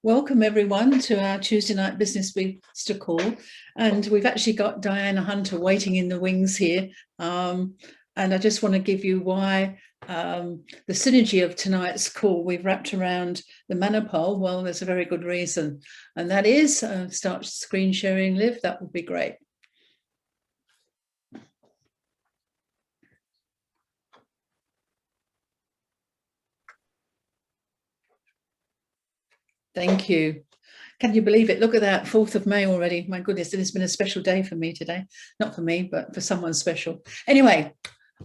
welcome everyone to our Tuesday night business booster call. And we've actually got Diana Hunter waiting in the wings here. And I just want to give you why the synergy of tonight's call we've wrapped around the Manapol. Well, there's a very good reason, and that is start screen sharing, Liv. That would be great. Thank you. Can you believe it? Look at that, 4th of May already. My goodness, it has been a special day for me today. Not for me, but for someone special. Anyway,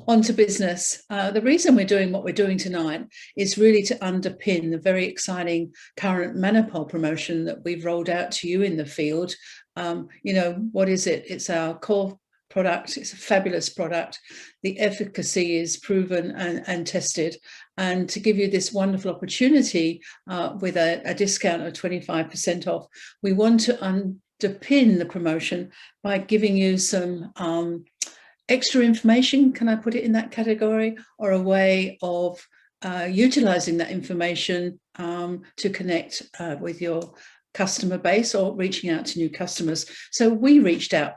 on to business. The reason we're doing what we're doing tonight is really to underpin the very exciting current Manapol promotion that we've rolled out to you in the field. You know, what is it? It's our core product. It's a fabulous product. The efficacy is proven and tested. And to give you this wonderful opportunity with a discount of 25% off, we want to underpin the promotion by giving you some extra information, can I put it in that category, or a way of utilizing that information to connect with your customer base or reaching out to new customers. So we reached out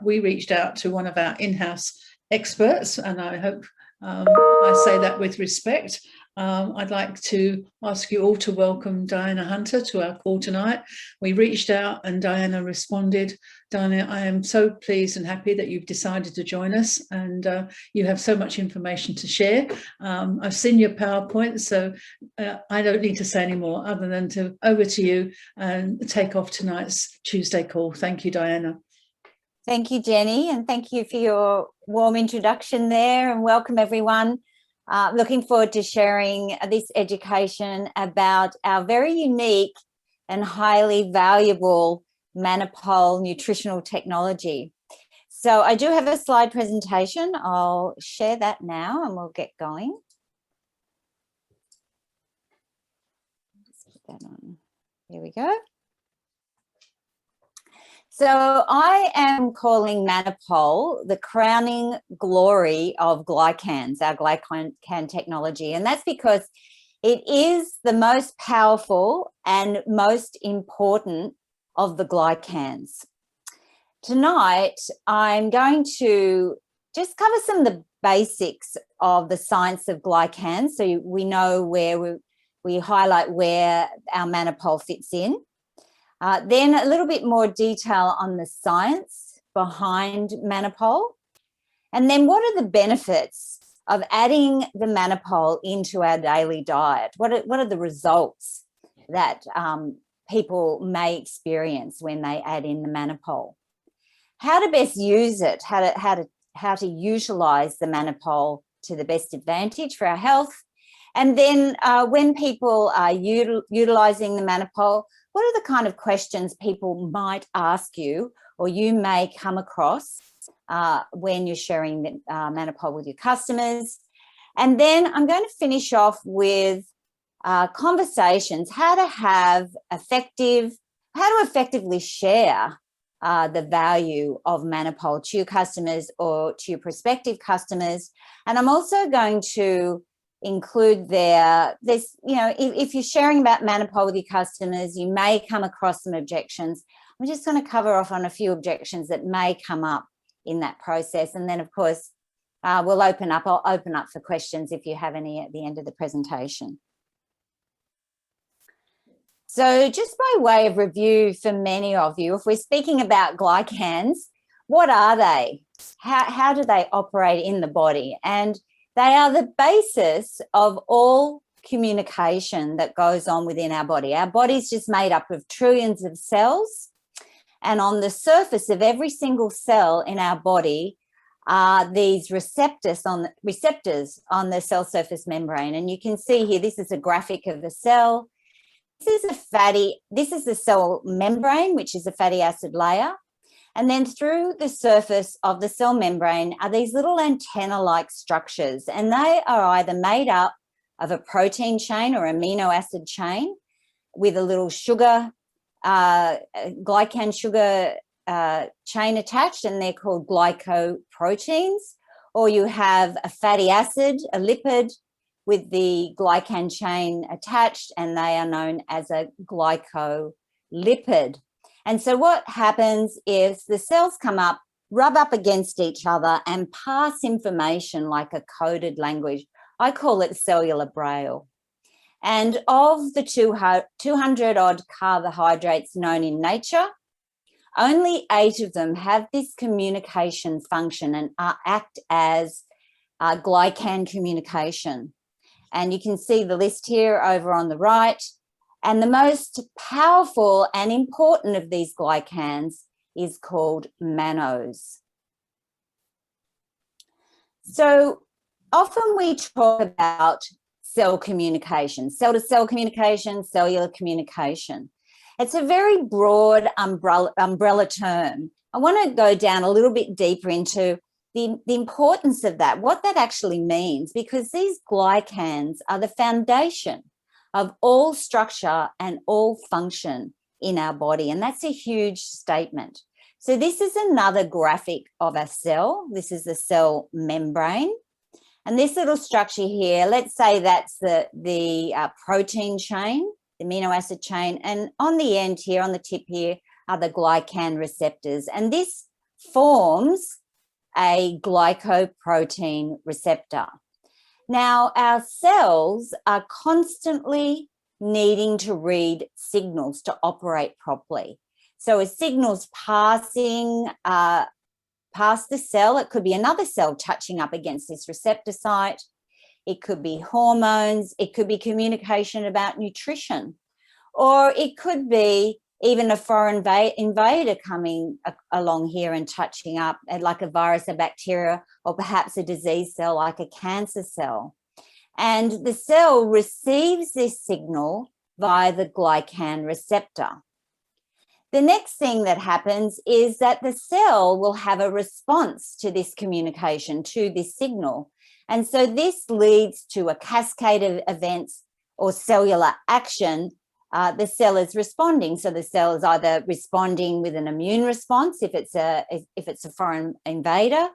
to one of our in-house experts, and I hope I say that with respect. I'd like to ask you all to welcome Diana Hunter to our call tonight. We reached out and Diana responded. Diana, I am so pleased and happy that you've decided to join us, and you have so much information to share. I've seen your PowerPoint, so I don't need to say any more other than to over to you and take off tonight's Tuesday call. Thank you, Diana. Thank you, Jenny, and thank you for your warm introduction there, and welcome everyone. Looking forward to sharing this education about our very unique and highly valuable Manapol nutritional technology. So I do have a slide presentation. I'll share that now and we'll get going. Just put that on. Here we go. So I am calling Manapol the crowning glory of glycans, our glycan technology. And that's because it is the most powerful and most important of the glycans. Tonight, I'm going to just cover some of the basics of the science of glycans, so we know where we highlight where our Manapol fits in. Then a little bit more detail on the science behind Manapol. And then what are the benefits of adding the Manapol into our daily diet? What are the results that people may experience when they add in the Manapol? How to best use it, how to utilize the Manapol to the best advantage for our health. And then when people are utilizing the Manapol, what are the kind of questions people might ask you or you may come across when you're sharing the Manapol with your customers? And then I'm going to finish off with conversations, how to effectively share the value of Manapol to your customers or to your prospective customers. And I'm also going to include this, you know, if you're sharing about Manapol with your customers, you may come across some objections. I'm just going to cover off on a few objections that may come up in that process. And then, of course, I'll open up for questions if you have any at the end of the presentation. So just by way of review for many of you, if we're speaking about glycans, what are they? How do they operate in the body? And they are the basis of all communication that goes on within our body. Our body's just made up of trillions of cells, and on the surface of every single cell in our body are these receptors on the cell surface membrane. And you can see here, this is a graphic of the cell. This is the cell membrane, which is a fatty acid layer. And then through the surface of the cell membrane are these little antenna-like structures, and they are either made up of a protein chain or amino acid chain with a little sugar, glycan sugar chain attached, and they're called glycoproteins. Or you have a fatty acid, a lipid, with the glycan chain attached, and they are known as a glycolipid. And so what happens is the cells come up, rub up against each other, and pass information like a coded language. I call it cellular braille. And of the 200 odd carbohydrates known in nature, only 8 of them have this communication function and act as glycan communication. And you can see the list here over on the right. And the most powerful and important of these glycans is called mannose. So often we talk about cell communication, cell-to-cell communication, cellular communication. It's a very broad umbrella term. I want to go down a little bit deeper into the importance of that, what that actually means, because these glycans are the foundation of all structure and all function in our body. And that's a huge statement. So this is another graphic of a cell. This is the cell membrane. And this little structure here, let's say that's the protein chain, the amino acid chain. And on the end here, on the tip here, are the glycan receptors. And this forms a glycoprotein receptor. Now, our cells are constantly needing to read signals to operate properly. So a signal's passing past the cell, it could be another cell touching up against this receptor site. It could be hormones. It could be communication about nutrition. Or it could be even a foreign invader coming along here and touching up, like a virus, a bacteria, or perhaps a disease cell like a cancer cell. And the cell receives this signal via the glycan receptor. The next thing that happens is that the cell will have a response to this communication, to this signal. And so this leads to a cascade of events or cellular action. The cell is responding. So the cell is either responding with an immune response if it's a foreign invader,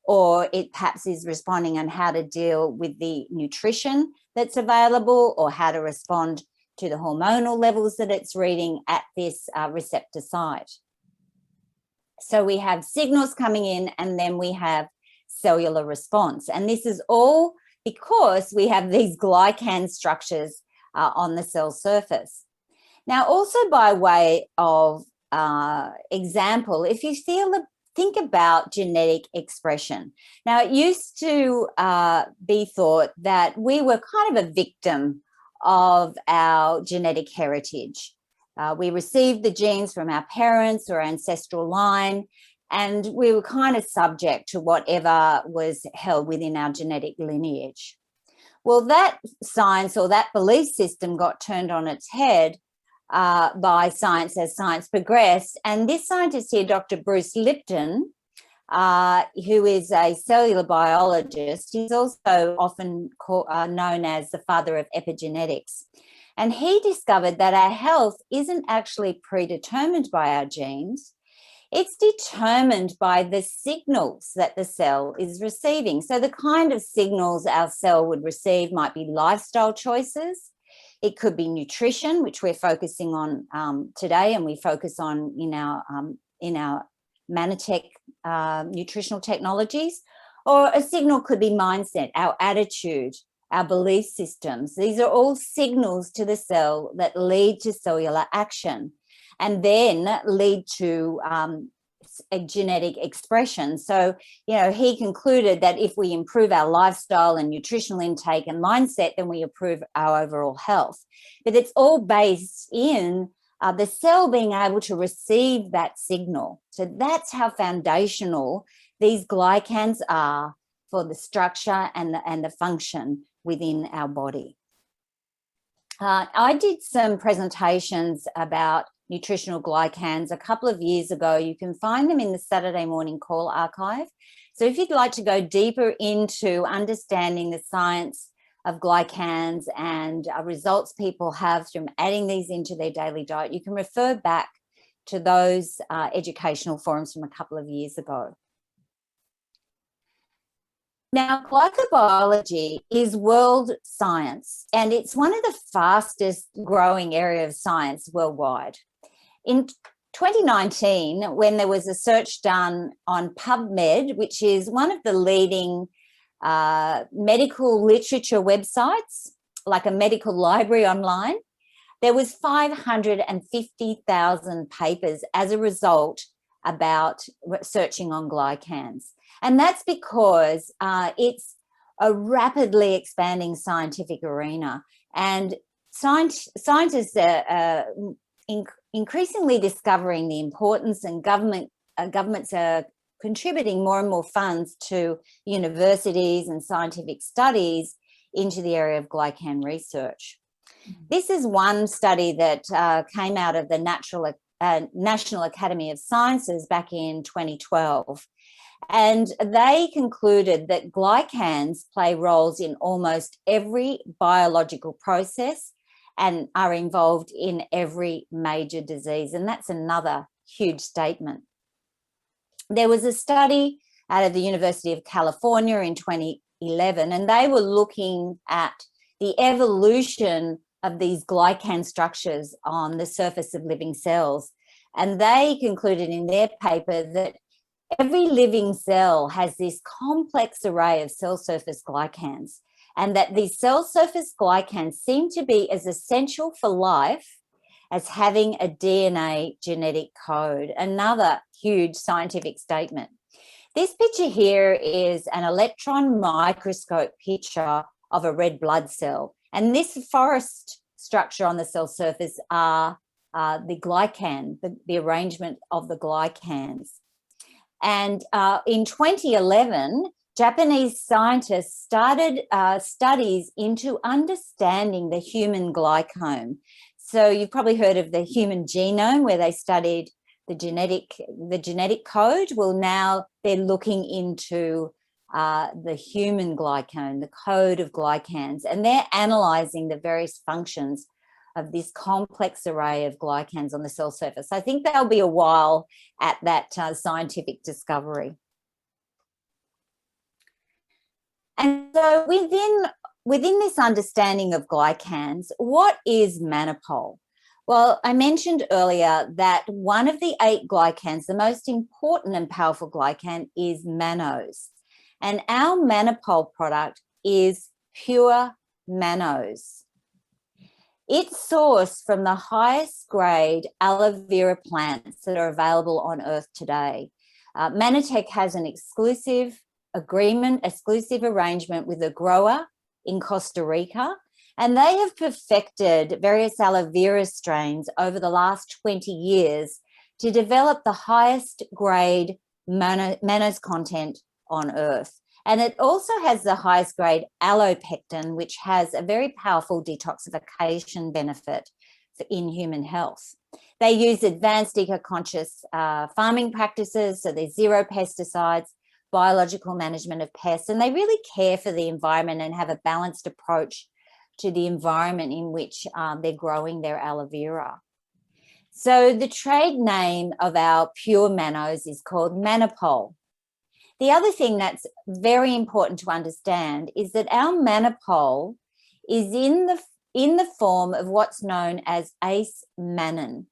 or it perhaps is responding on how to deal with the nutrition that's available, or how to respond to the hormonal levels that it's reading at this receptor site. So we have signals coming in, and then we have cellular response. And this is all because we have these glycan structures on the cell surface. Now, also by way of example, if you think about genetic expression. Now, it used to be thought that we were kind of a victim of our genetic heritage. We received the genes from our parents or ancestral line, and we were kind of subject to whatever was held within our genetic lineage. Well, that science or that belief system got turned on its head by science as science progressed. And this scientist here, Dr. Bruce Lipton, who is a cellular biologist, he's also often known as the father of epigenetics. And he discovered that our health isn't actually predetermined by our genes. It's determined by the signals that the cell is receiving. So the kind of signals our cell would receive might be lifestyle choices. It could be nutrition, which we're focusing on today, and we focus on in our Manatech nutritional technologies. Or a signal could be mindset, our attitude, our belief systems. These are all signals to the cell that lead to cellular action, and then lead to a genetic expression. So, he concluded that if we improve our lifestyle and nutritional intake and mindset, then we improve our overall health. But it's all based in the cell being able to receive that signal. So that's how foundational these glycans are for the structure and the function within our body. I did some presentations about nutritional glycans a couple of years ago. You can find them in the Saturday Morning Call archive. So if you'd like to go deeper into understanding the science of glycans and results people have from adding these into their daily diet, you can refer back to those educational forums from a couple of years ago. Now, glycobiology is world science, and it's one of the fastest growing areas of science worldwide. In 2019, when there was a search done on PubMed, which is one of the leading medical literature websites, like a medical library online, there was 550,000 papers as a result about searching on glycans. And that's because it's a rapidly expanding scientific arena, and scientists are increasingly discovering the importance, and governments are contributing more and more funds to universities and scientific studies into the area of glycan research. This is one study that came out of the National Academy of Sciences back in 2012. And they concluded that glycans play roles in almost every biological process and are involved in every major disease. And that's another huge statement. There was a study out of the University of California in 2011, and they were looking at the evolution of these glycan structures on the surface of living cells. And they concluded in their paper that every living cell has this complex array of cell surface glycans, and that these cell surface glycans seem to be as essential for life as having a DNA genetic code. Another huge scientific statement. This picture here is an electron microscope picture of a red blood cell. And this forest structure on the cell surface are the glycan, the arrangement of the glycans. And in 2011, Japanese scientists started studies into understanding the human glycome. So you've probably heard of the human genome, where they studied the genetic code. Well, now they're looking into the human glycome, the code of glycans, and they're analysing the various functions of this complex array of glycans on the cell surface. I think they'll be a while at that scientific discovery. And so within this understanding of glycans, what is Manapol? Well, I mentioned earlier that one of the 8 glycans, the most important and powerful glycan, is mannose. And our Manapol product is pure mannose. It's sourced from the highest grade aloe vera plants that are available on Earth today. Manatech has an exclusive arrangement with a grower in Costa Rica, and they have perfected various aloe vera strains over the last 20 years to develop the highest grade mannose content on Earth. And it also has the highest grade allopectin, which has a very powerful detoxification benefit in human health. They use advanced eco-conscious farming practices, so there's 0 pesticides, biological management of pests, and they really care for the environment and have a balanced approach to the environment in which they're growing their aloe vera. So the trade name of our pure mannose is called Manapol. The other thing that's very important to understand is that our Manapol is in the form of what's known as ace-mannan.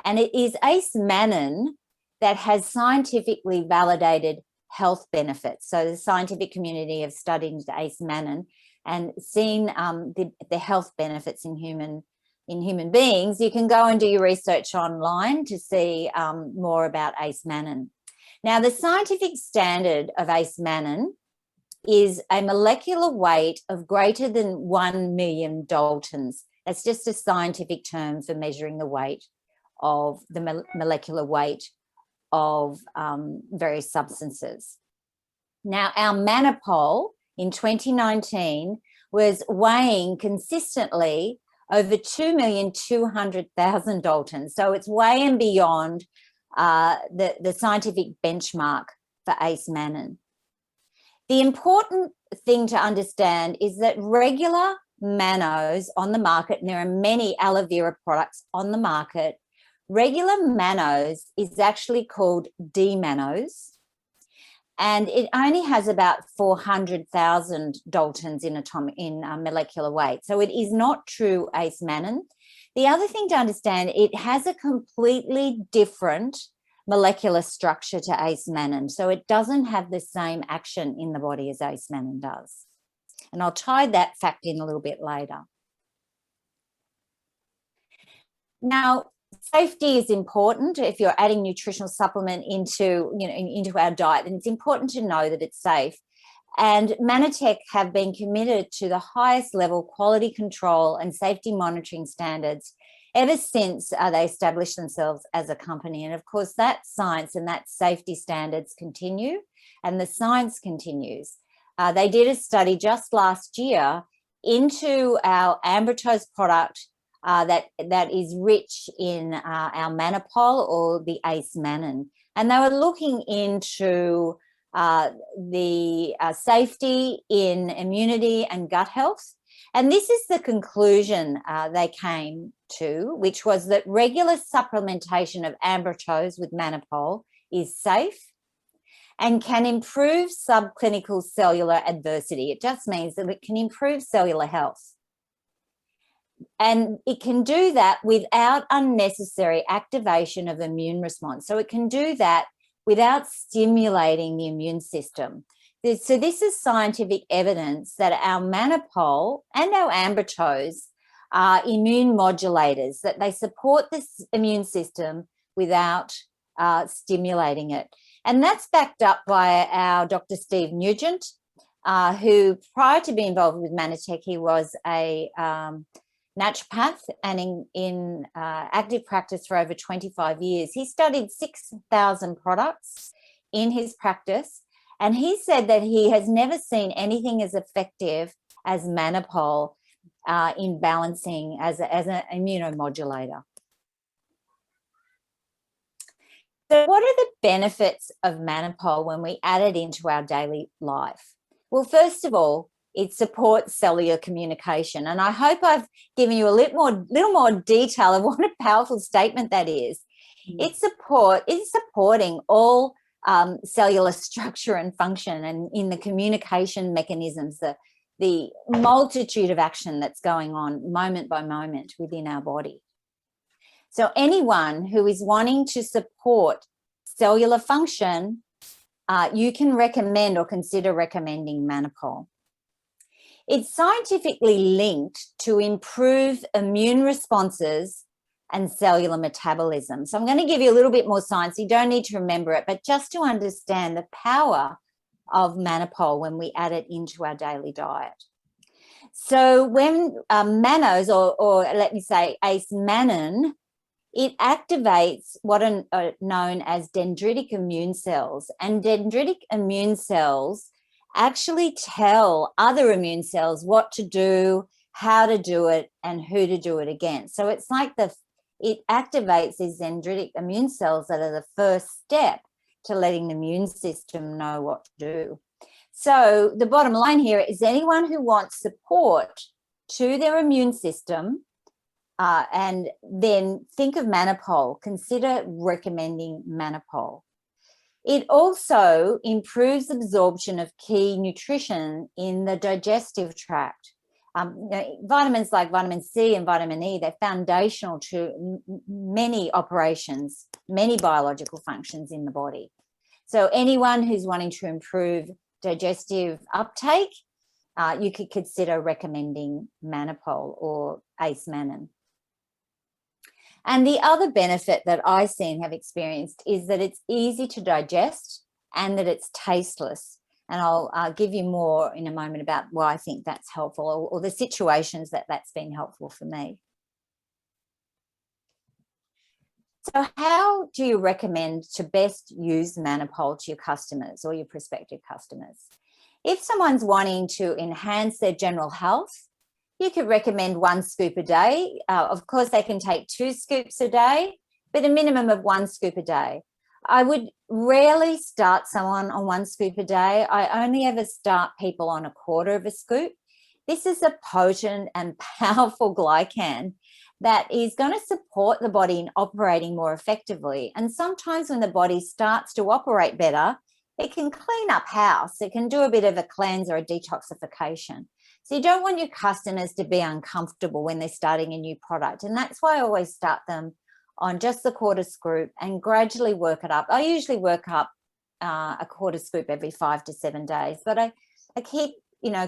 And it is ace-mannan that has scientifically validated health benefits. So the scientific community have studied ace-mannan and seen the health benefits in human beings. You can go and do your research online to see more about ace-mannan. Now, the scientific standard of ace-mannan is a molecular weight of greater than 1 million Daltons. That's just a scientific term for measuring the weight of the molecular weight of various substances. Now, our Manapol in 2019 was weighing consistently over 2,200,000 Daltons. So it's way and beyond the scientific benchmark for ace-mannan. The important thing to understand is that regular mannose on the market, and there are many aloe vera products on the market, regular mannose is actually called D-mannose, and it only has about 400,000 daltons in molecular weight. So it is not true ace-mannan. The other thing to understand, it has a completely different molecular structure to ace-mannan. So it doesn't have the same action in the body as ace-mannan does. And I'll tie that fact in a little bit later. Now, safety is important. If you're adding nutritional supplement into our diet, then it's important to know that it's safe. And Manatech have been committed to the highest level quality control and safety monitoring standards ever since they established themselves as a company. And of course, that science and that safety standards continue, and the science continues. They did a study just last year into our Ambritose product that is rich in our Manapol or the ace-mannan. And they were looking into the safety in immunity and gut health. And this is the conclusion they came to, which was that regular supplementation of Ambritose with Manapol is safe and can improve subclinical cellular adversity. It just means that it can improve cellular health. And it can do that without unnecessary activation of immune response. So it can do that without stimulating the immune system. So this is scientific evidence that our Manapol and our Ambritose are immune modulators, that they support the immune system without stimulating it. And that's backed up by our Dr. Steve Nugent, who prior to being involved with Manatech, he was a naturopath and in active practice for over 25 years. He studied 6,000 products in his practice, and he said that he has never seen anything as effective as Manapol in balancing as an immunomodulator. So what are the benefits of Manapol when we add it into our daily life? Well, first of all, it supports cellular communication. And I hope I've given you a little more detail of what a powerful statement that is. It's supporting all cellular structure and function, and in the communication mechanisms, the multitude of action that's going on moment by moment within our body. So anyone who is wanting to support cellular function, you can recommend or consider recommending Manapol. It's scientifically linked to improve immune responses and cellular metabolism. So I'm going to give you a little bit more science. You don't need to remember it, but just to understand the power of Manapol when we add it into our daily diet. So when mannose, or let me say ace-mannan, it activates what are known as dendritic immune cells. And dendritic immune cells actually tell other immune cells what to do, how to do it, and who to do it against. So it's like it activates these dendritic immune cells that are the first step to letting the immune system know what to do. So the bottom line here is anyone who wants support to their immune system, and then think of Manapol, consider recommending Manapol. It also improves absorption of key nutrition in the digestive tract. Vitamins like vitamin C and vitamin E, they're foundational to many operations, many biological functions in the body. So anyone who's wanting to improve digestive uptake, you could consider recommending Manapol or ace-mannan. And the other benefit that I've seen, have experienced, is that it's easy to digest and that it's tasteless. And I'll give you more in a moment about why I think that's helpful, or the situations that that's been helpful for me. So how do you recommend to best use Manapol to your customers or your prospective customers? If someone's wanting to enhance their general health, you could recommend 1 scoop a day. Of course, they can take 2 scoops a day, but a minimum of 1 scoop a day. I would rarely start someone on 1 scoop a day. I only ever start people on 1/4 of a scoop. This is a potent and powerful glycan that is going to support the body in operating more effectively. And sometimes when the body starts to operate better, it can clean up house. It can do a bit of a cleanse or a detoxification. So you don't want your customers to be uncomfortable when they're starting a new product. And that's why I always start them on just the quarter scoop and gradually work it up. I usually work up a quarter scoop every 5 to 7 days, but I keep,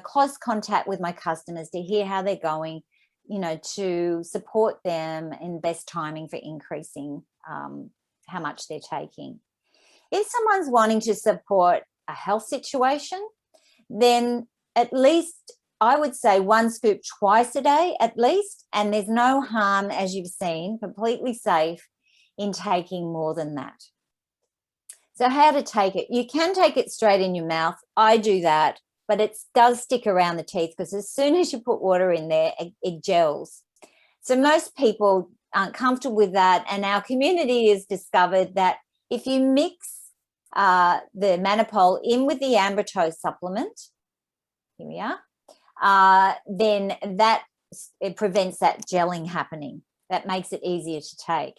close contact with my customers to hear how they're going, to support them in best timing for increasing how much they're taking. If someone's wanting to support a health situation, then at least I would say 1 scoop twice a day at least, and there's no harm, as you've seen, completely safe in taking more than that. So how to take it? You can take it straight in your mouth. I do that, but it does stick around the teeth because as soon as you put water in there, it gels. So most people aren't comfortable with that, and our community has discovered that if you mix the Manapol in with the Ambitose supplement, here we are, then it prevents that gelling happening. That makes it easier to take.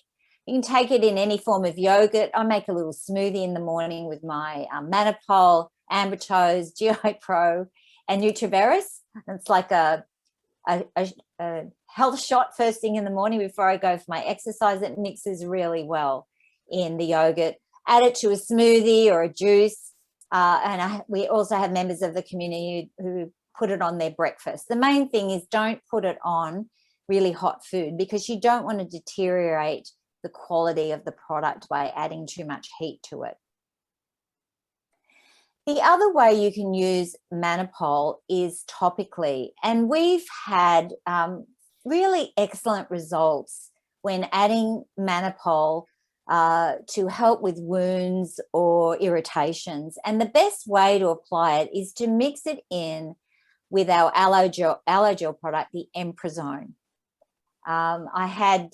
You can take it in any form of yogurt. I make a little smoothie in the morning with my Manapol, Ambitose, GI Pro, and Nutriveris. It's like a health shot first thing in the morning before I go for my exercise. It mixes really well in the yogurt. Add it to a smoothie or a juice. We also have members of the community who put it on their breakfast. The main thing is don't put it on really hot food because you don't want to deteriorate the quality of the product by adding too much heat to it. The other way you can use Manapol is topically, and we've had really excellent results when adding Manapol to help with wounds or irritations. And the best way to apply it is to mix it in with our allogel product, the Emprazone. I had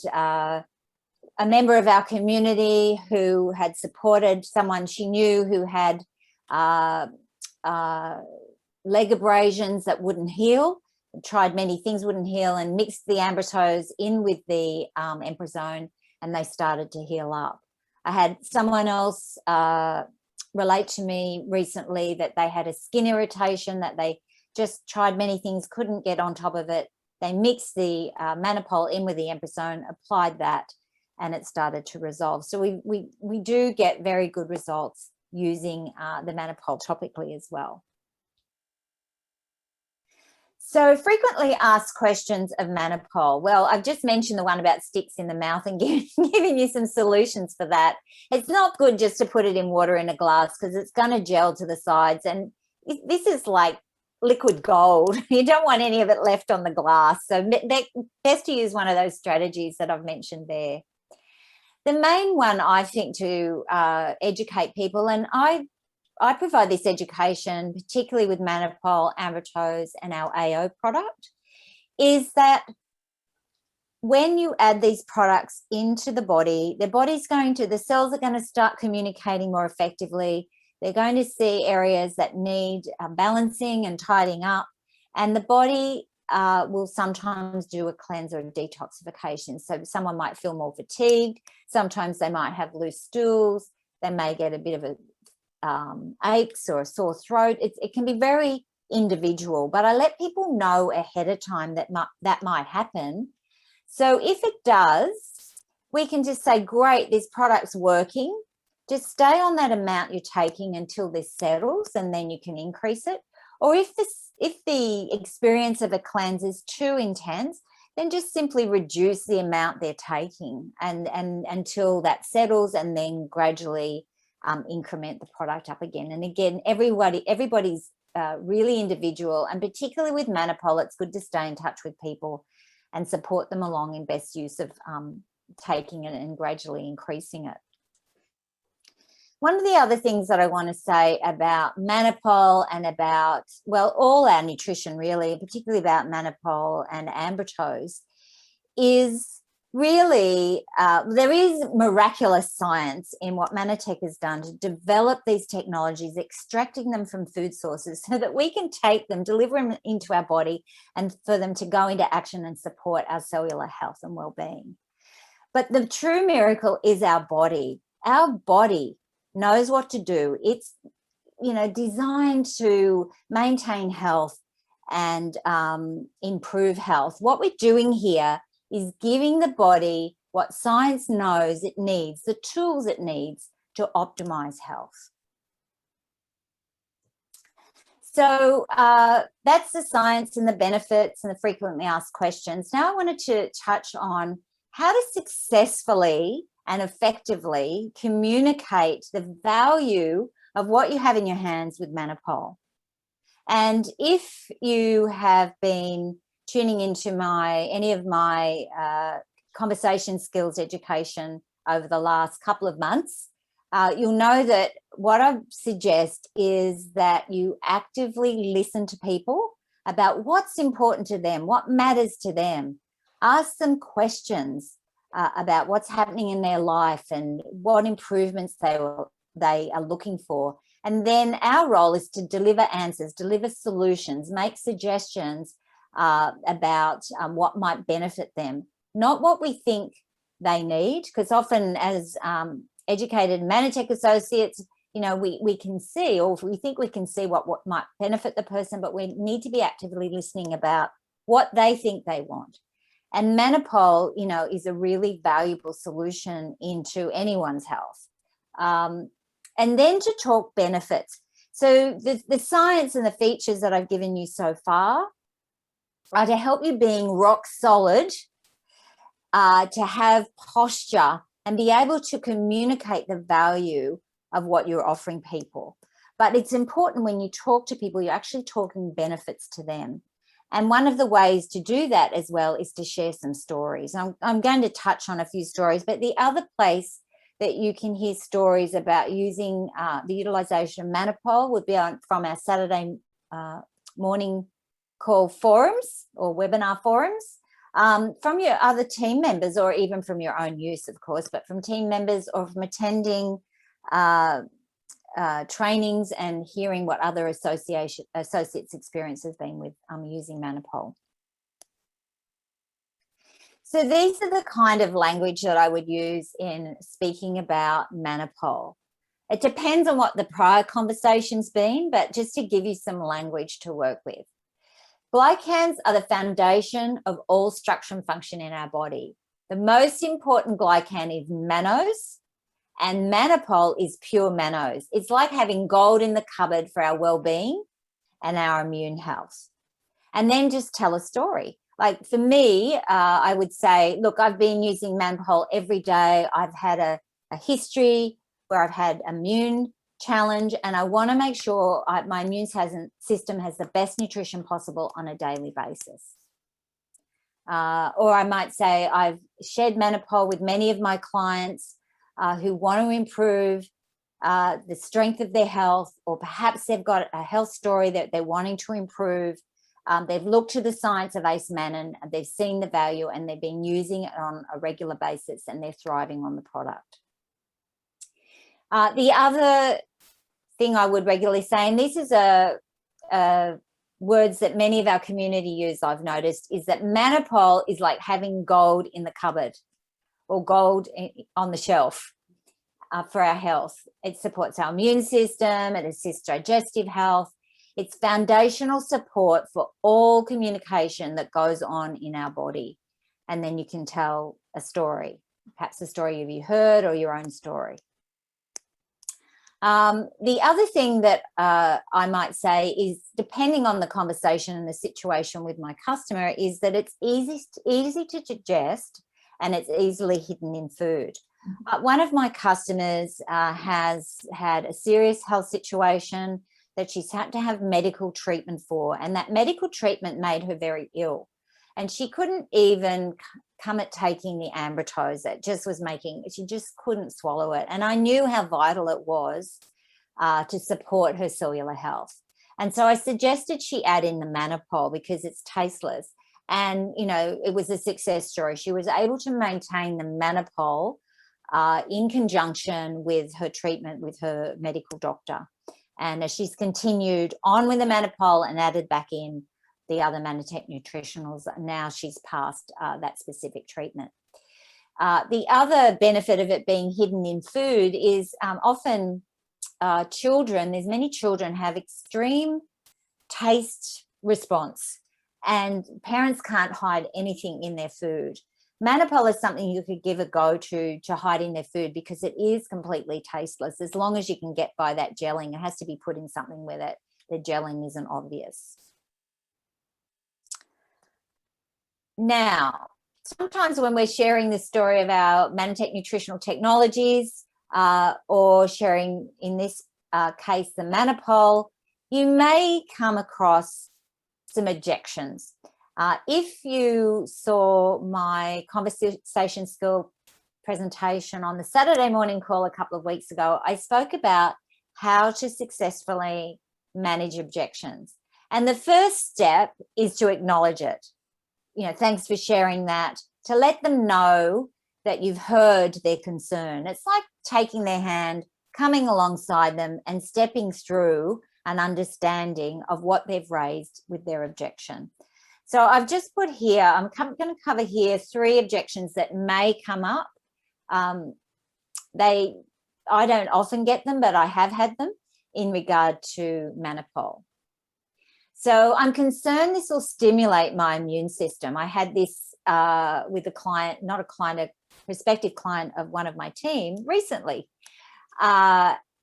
a member of our community who had supported someone she knew who had leg abrasions that wouldn't heal, tried many things, wouldn't heal, and mixed the Ambitose in with the Emprazone, and they started to heal up. I had someone else relate to me recently that they had a skin irritation that they just tried many things, couldn't get on top of it. They mixed the Manapol in with the Emprazone, applied that, and it started to resolve. So we do get very good results using the Manapol topically as well. So frequently asked questions of Manapol. Well, I've just mentioned the one about sticks in the mouth and giving you some solutions for that. It's not good just to put it in water in a glass because it's going to gel to the sides. And this is like liquid gold. You don't want any of it left on the glass. So best to use one of those strategies that I've mentioned there. The main one, I think, to educate people, and I provide this education, particularly with Manapol, Ambitose, and our AO product, is that when you add these products into the body, the cells are going to start communicating more effectively. They're going to see areas that need balancing and tidying up, and the body will sometimes do a cleanse or a detoxification. So someone might feel more fatigued. Sometimes they might have loose stools. They may get a bit of aches or a sore throat. It can be very individual, but I let people know ahead of time that might happen. So if it does, we can just say, great, this product's working. Just stay on that amount you're taking until this settles, and then you can increase it. Or if the experience of a cleanse is too intense, then just simply reduce the amount they're taking and until that settles, and then gradually increment the product up again. And again, everybody's really individual, and particularly with Manapol, it's good to stay in touch with people and support them along in best use of taking it and gradually increasing it. One of the other things that I want to say about Manapol and about, well, all our nutrition really, particularly about Manapol and Ambitose, is really there is miraculous science in what Manatech has done to develop these technologies, extracting them from food sources so that we can take them, deliver them into our body, and for them to go into action and support our cellular health and well-being. But the true miracle is our body. Our body knows what to do. designed to maintain health and improve health. What we're doing here is giving the body what science knows it needs, the tools it needs to optimize health. So that's the science and the benefits and the frequently asked questions. Now I wanted to touch on how to successfully and effectively communicate the value of what you have in your hands with Manapol. And if you have been tuning into any of my conversation skills education over the last couple of months, you'll know that what I suggest is that you actively listen to people about what's important to them, what matters to them. Ask them questions about what's happening in their life and what improvements they are looking for. And then our role is to deliver answers, deliver solutions, make suggestions about what might benefit them, not what we think they need, because often as educated Manatech associates, we can see, or we think we can see what might benefit the person, but we need to be actively listening about what they think they want. And Manapol, is a really valuable solution into anyone's health. And then to talk benefits. So the science and the features that I've given you so far are to help you being rock solid, to have posture and be able to communicate the value of what you're offering people. But it's important when you talk to people, you're actually talking benefits to them. And one of the ways to do that as well is to share some stories. I'm going to touch on a few stories, but the other place that you can hear stories about using the utilization of Manapol would be from our Saturday morning call forums or webinar forums, from your other team members, or even from your own use, of course, but from team members or from attending trainings and hearing what other associates' experience has been with using Manapol. So these are the kind of language that I would use in speaking about Manapol. It depends on what the prior conversation's been, but just to give you some language to work with. Glycans are the foundation of all structure and function in our body. The most important glycan is mannose, and Manapol is pure mannose. It's like having gold in the cupboard for our well-being and our immune health. And then just tell a story. Like for me, I would say, look, I've been using Manapol every day. I've had a history where I've had immune challenge, and I want to make sure my immune system has the best nutrition possible on a daily basis. Or I might say I've shared Manapol with many of my clients who want to improve the strength of their health, or perhaps they've got a health story that they're wanting to improve. They've looked to the science of ACE Mannan, they've seen the value, and they've been using it on a regular basis, and they're thriving on the product. The other thing I would regularly say, and this is words that many of our community use, I've noticed, is that Manapol is like having gold in the cupboard or gold on the shelf for our health. It supports our immune system, it assists digestive health. It's foundational support for all communication that goes on in our body. And then you can tell a story, perhaps a story you heard or your own story. The other thing that I might say is, depending on the conversation and the situation with my customer, is that it's easy to digest and it's easily hidden in food. One of my customers has had a serious health situation that she's had to have medical treatment for, and that medical treatment made her very ill. And she couldn't even come at taking the Ambritose. That just was she just couldn't swallow it. And I knew how vital it was to support her cellular health. And so I suggested she add in the Manapol because it's tasteless. And, it was a success story. She was able to maintain the Manapol in conjunction with her treatment with her medical doctor. And as she's continued on with the Manapol and added back in the other Manatech nutritionals, now she's past that specific treatment. The other benefit of it being hidden in food is often children, there's many children have extreme taste response, and parents can't hide anything in their food. Manapol is something you could give a go to hide in their food, because it is completely tasteless as long as you can get by that gelling. It has to be put in something where that the gelling isn't obvious. Now, sometimes when we're sharing the story of our Manatech nutritional technologies, or sharing, in this case, the Manapol, you may come across some objections. If you saw my conversation skill presentation on the Saturday morning call a couple of weeks ago, I spoke about how to successfully manage objections. And the first step is to acknowledge it. You know, thanks for sharing that, to let them know that you've heard their concern. It's like taking their hand, coming alongside them and stepping through an understanding of what they've raised with their objection. So I've just put here, I'm going to cover here 3 objections that may come up. I don't often get them, but I have had them in regard to Manapol. So I'm concerned this will stimulate my immune system. I had this with a client, not a client, a prospective client of one of my team recently.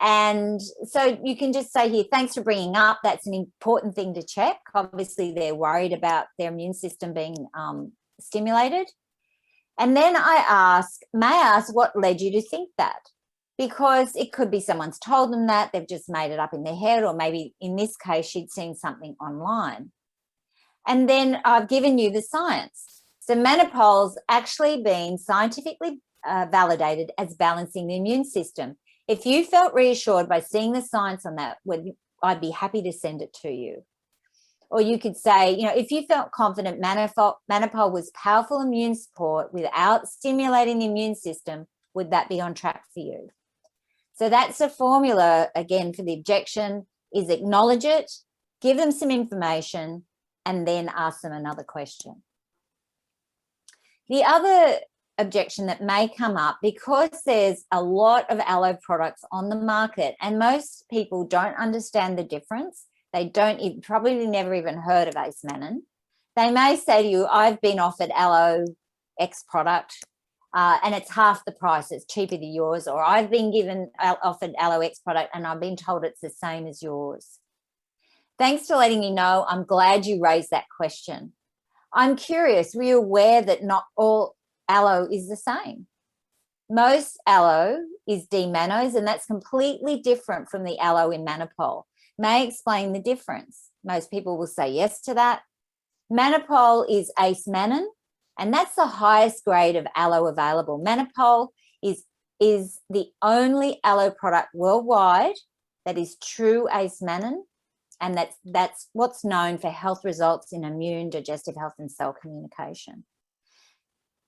And so you can just say here, thanks for bringing up, that's an important thing to check. Obviously, they're worried about their immune system being stimulated. And then I may ask, what led you to think that? Because it could be someone's told them that, they've just made it up in their head, or maybe in this case, she'd seen something online. And then I've given you the science. So Manapol's actually been scientifically validated as balancing the immune system. If you felt reassured by seeing the science on that, I'd be happy to send it to you. Or you could say, you know, if you felt confident Manapol was powerful immune support without stimulating the immune system, would that be on track for you? So that's a formula, again, for the objection, is acknowledge it, give them some information, and then ask them another question. The other objection that may come up, because there's a lot of aloe products on the market and most people don't understand the difference, they don't probably never even heard of Ace Mannan, they may say to you, I've been offered aloe X product and it's half the price, it's cheaper than yours, or I've been offered aloe X product and I've been told it's the same as yours. Thanks for letting me know. I'm glad you raised that question. I'm curious, were you aware that not all aloe is the same? Most aloe is D-mannose, and that's completely different from the aloe in Manapol. May I explain the difference? Most people will say yes to that. Manapol is Ace Mannan, and that's the highest grade of aloe available. Manapol is the only aloe product worldwide that is true Ace Mannan, and that's what's known for health results in immune, digestive health, and cell communication.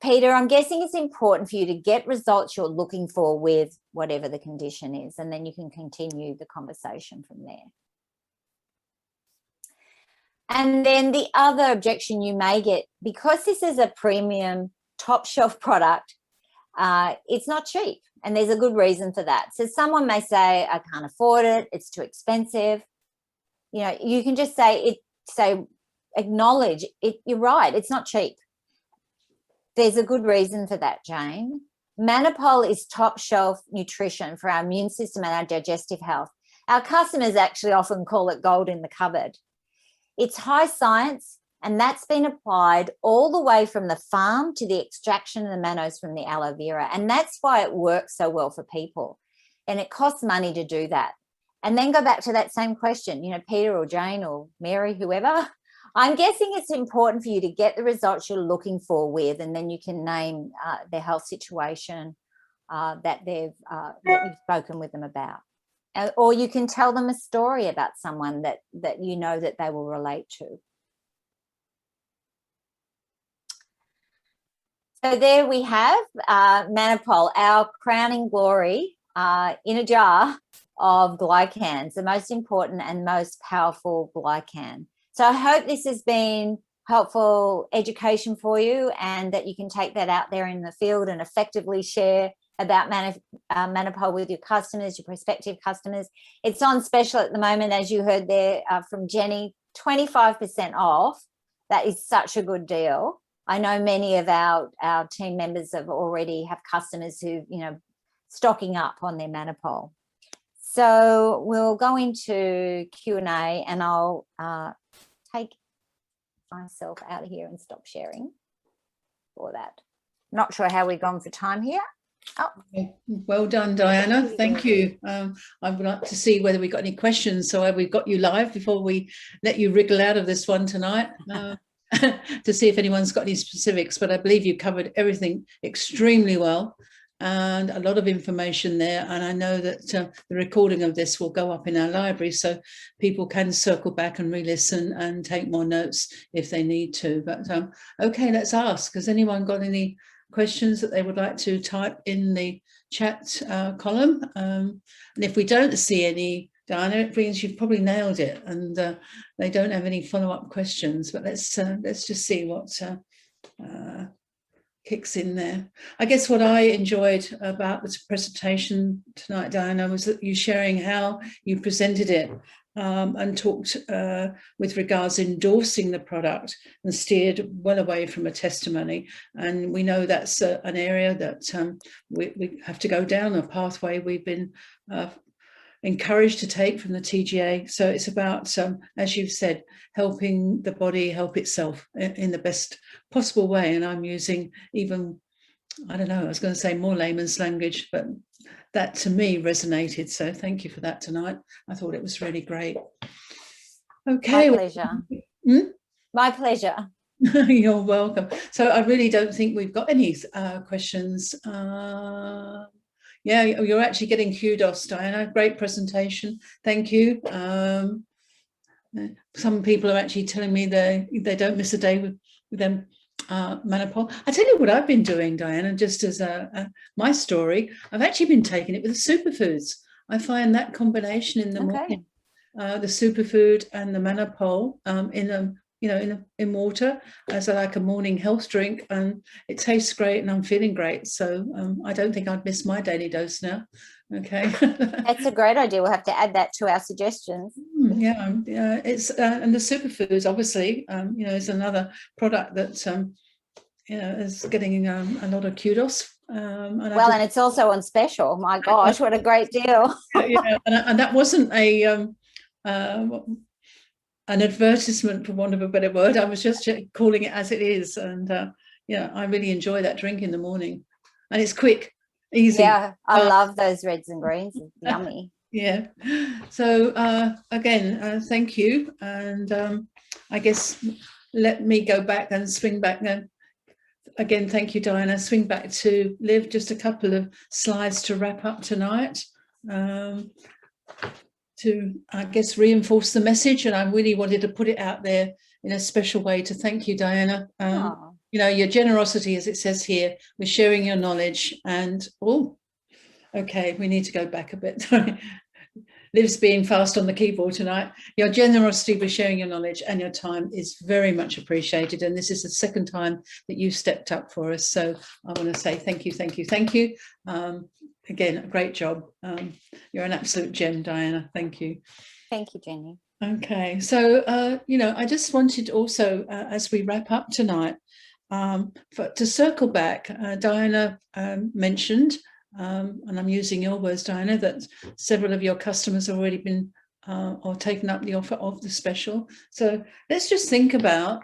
Peter, I'm guessing it's important for you to get results you're looking for with whatever the condition is, and then you can continue the conversation from there. And then the other objection you may get, because this is a premium top shelf product, it's not cheap, and there's a good reason for that. So someone may say, I can't afford it, it's too expensive. You know, you can just acknowledge it, you're right, it's not cheap. There's a good reason for that, Jane. Manapol is top shelf nutrition for our immune system and our digestive health. Our customers actually often call it gold in the cupboard. It's high science, and that's been applied all the way from the farm to the extraction of the mannose from the aloe vera. And that's why it works so well for people. And it costs money to do that. And then go back to that same question, you know, Peter or Jane or Mary, whoever, I'm guessing it's important for you to get the results you're looking for with, and then you can name their health situation that you've spoken with them about. Or you can tell them a story about someone that you know that they will relate to. So there we have Manapol, our crowning glory in a jar of glycans, the most important and most powerful glycan. So I hope this has been helpful education for you, and that you can take that out there in the field and effectively share about Manapol with your customers, your prospective customers. It's on special at the moment, as you heard there from Jenny, 25% off. That is such a good deal. I know many of our team members already have customers who, stocking up on their Manapol. So we'll go into Q&A, and I'll take myself out of here and stop sharing for that. Not sure how we've gone for time here. Oh, well done, Diana. Thank you. I would like to see whether we got any questions. So we got you live before we let you wriggle out of this one tonight to see if anyone's got any specifics. But I believe you covered everything extremely well, and a lot of information there. And I know that the recording of this will go up in our library, so people can circle back and re-listen and take more notes if they need to. But okay, let's ask. Has anyone got any questions that they would like to type in the chat column? And if we don't see any, Diana, it means you've probably nailed it, and they don't have any follow-up questions. But let's just see what kicks in there. I guess what I enjoyed about this presentation tonight, Diana, was that you sharing how you presented it and talked with regards endorsing the product and steered well away from a testimony. And we know that's an area that we have to go down, a pathway we've been encouraged to take from the TGA. So it's about, as you've said, helping the body help itself in the best possible way. And I'm using even, I don't know, I was going to say more layman's language, but that to me resonated. So thank you for that tonight. I thought it was really great. Okay. My pleasure. My pleasure. You're welcome. So I really don't think we've got any questions. Yeah, you're actually getting kudos, Diana. Great presentation. Thank you. Some people are actually telling me they don't miss a day with them. Manapol. I tell you what I've been doing, Diana, just as my story, I've actually been taking it with the superfoods. I find that combination in the morning, the superfood and the Manapol in water as like a morning health drink, and it tastes great and I'm feeling great. So I don't think I'd miss my daily dose now. Okay. That's a great idea. We'll have to add that to our suggestions. Yeah, it's and the superfoods obviously is another product that is getting a lot of kudos. And it's also on special. My gosh, what a great deal. Yeah, and that wasn't an advertisement, for want of a better word. I was just calling it as it is. And I really enjoy that drink in the morning. And it's quick, easy. Yeah, I love those reds and greens. It's yummy. Yeah. So again, thank you. And I guess let me go back and swing back now. Again, thank you, Diana. Swing back to Liv, just a couple of slides to wrap up tonight. To, I guess, reinforce the message. And I really wanted to put it out there in a special way to thank you, Diana. Your generosity, as it says here, with sharing your knowledge. And, okay, we need to go back a bit. Liv's being fast on the keyboard tonight. Your generosity with sharing your knowledge and your time is very much appreciated. And this is the second time that you stepped up for us. So I want to say thank you, thank you, thank you. Again, a great job. You're an absolute gem, Diana. Thank you. Thank you, Jenny. Okay, so, I just wanted also, as we wrap up tonight, to circle back, Diana mentioned, and I'm using your words, Diana, that several of your customers have already been or taken up the offer of the special. So let's just think about,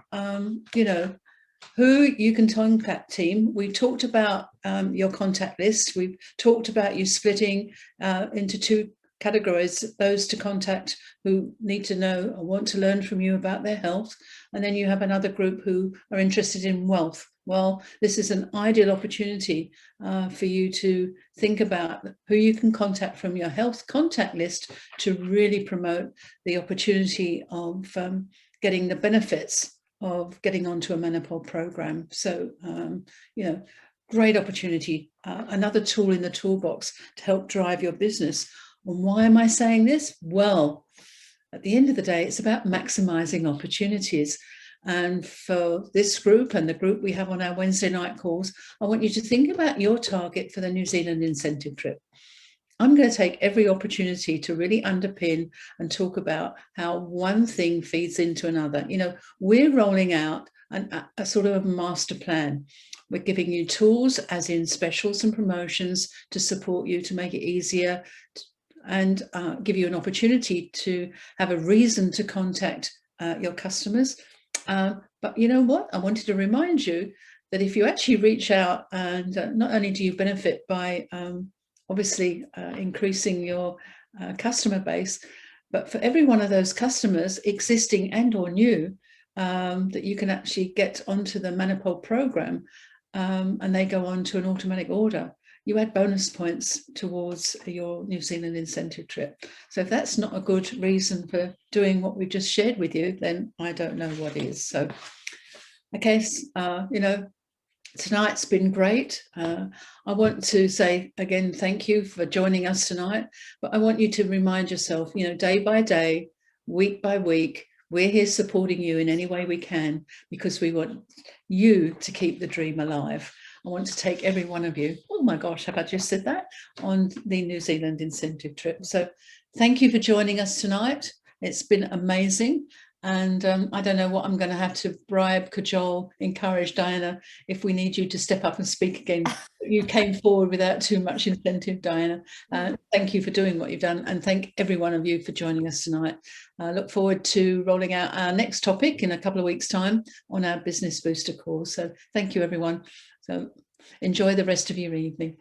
who you can contact, team. We talked about your contact list. We've talked about you splitting into two categories, those to contact who need to know or want to learn from you about their health. And then you have another group who are interested in wealth. Well, this is an ideal opportunity for you to think about who you can contact from your health contact list to really promote the opportunity of getting the benefits of getting onto a Manapol program. So, great opportunity, another tool in the toolbox to help drive your business. And why am I saying this? Well, at the end of the day, it's about maximizing opportunities. And for this group and the group we have on our Wednesday night calls, I want you to think about your target for the New Zealand incentive trip. I'm going to take every opportunity to really underpin and talk about how one thing feeds into another. You know, we're rolling out a sort of a master plan. We're giving you tools, as in specials and promotions, to support you, to make it easier, and give you an opportunity to have a reason to contact your customers. But you know what? I wanted to remind you that if you actually reach out, and not only do you benefit by obviously increasing your customer base, but for every one of those customers, existing and or new, that you can actually get onto the Manapol program, and they go on to an automatic order, you add bonus points towards your New Zealand incentive trip. So if that's not a good reason for doing what we just shared with you, then I don't know what is. So, okay, you know, tonight's been great. I want to say again, thank you for joining us tonight, but I want you to remind yourself, you know, day by day, week by week, we're here supporting you in any way we can, because we want you to keep the dream alive. I want to take every one of you, oh my gosh, have I just said that, on the New Zealand incentive trip. So thank you for joining us tonight. It's been amazing. And I don't know what I'm going to have to bribe, cajole, encourage Diana if we need you to step up and speak again. You came forward without too much incentive, Diana. Thank you for doing what you've done, and thank every one of you for joining us tonight. I look forward to rolling out our next topic in a couple of weeks' time on our Business Booster course. So thank you, everyone. So enjoy the rest of your evening.